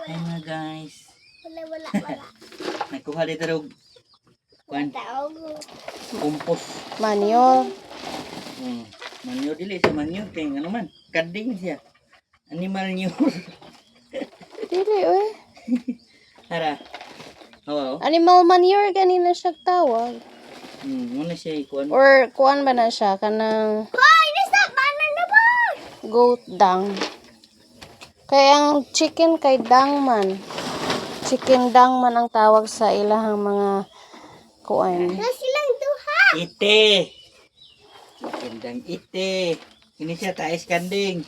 Hi mga guys. Wala. Nagkuha dito daw. Kuan. Kumpos. Manure. Manyo dili sa manyo. Kaya ano man. Kading siya. Animal manure. Dili, oy. Tara. Oo. Animal manure, ganina siya tawag. Muna siya ikuan. Or kuan ba na siya? Kanang Hoy! Nasa banan na ba? goat dung. Kaya ang chicken kay dung man. Chicken dung man ang tawag sa ilahang mga kuan. Na silang duha. Ite. Gandang ite. Ini siya tais kanding.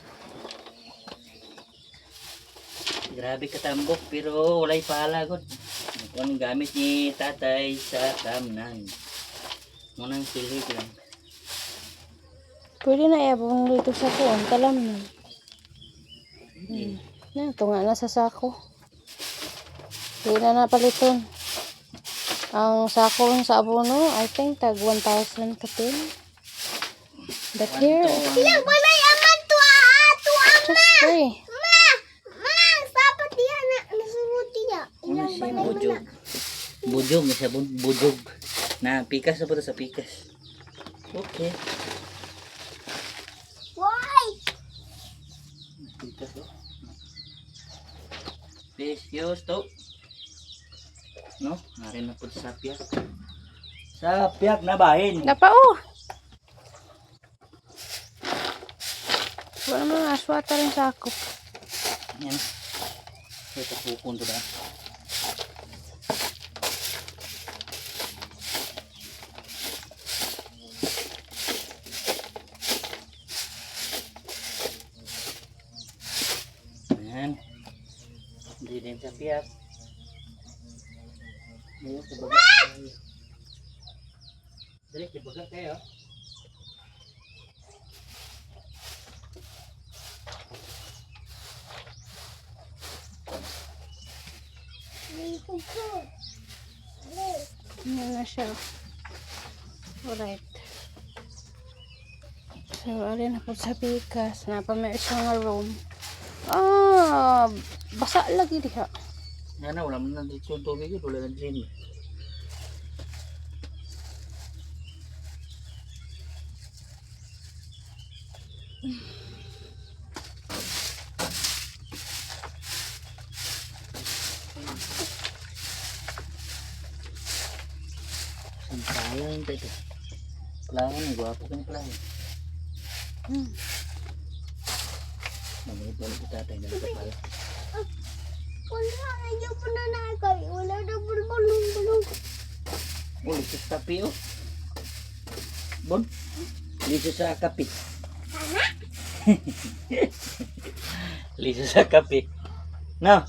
Grabe katambok pero walay pala gud. Kung gamit ni tatay sa tamnan. Munang silig lang. Pwede na iabong dito sa kuan. Kalam na. Na, tunga na sa sako. Hindi na napaliton. Ang sako sa abono, I think tag 1,000 katin. But here, Silang balay aman just free. Ma, sapat diha na nasuruti niya. Ano Ilang siya balay bujog. man Bujog na siya bujog. Na pikas na po to sa pikas. Okay. Why? Pikas oh. Precious to. No, narin na po sa piyak. Sa piyak na bahin. Napa oh. Wala mga aswata rin sa ako. Yan. Ito pupun to ba? Ayan. Hindi din sa piyak. Ngayon, kabaga tayo. Dali, kabaga tayo. Ano na siya. Alright. So, alin ako sa pikas. Napamay siya nga room. Basa lagi diha. Nga na, wala mo na dito yung tubig yun. Wala na drain. Sampalan tayo. Kailangan ng gwapo kang kailangan. Mamit ko tatay na ito pala. Wala na yung pananakay. Wala na bulong. Ulit sa kape oh. Bon, liso sa kape. Liso sa kape. No.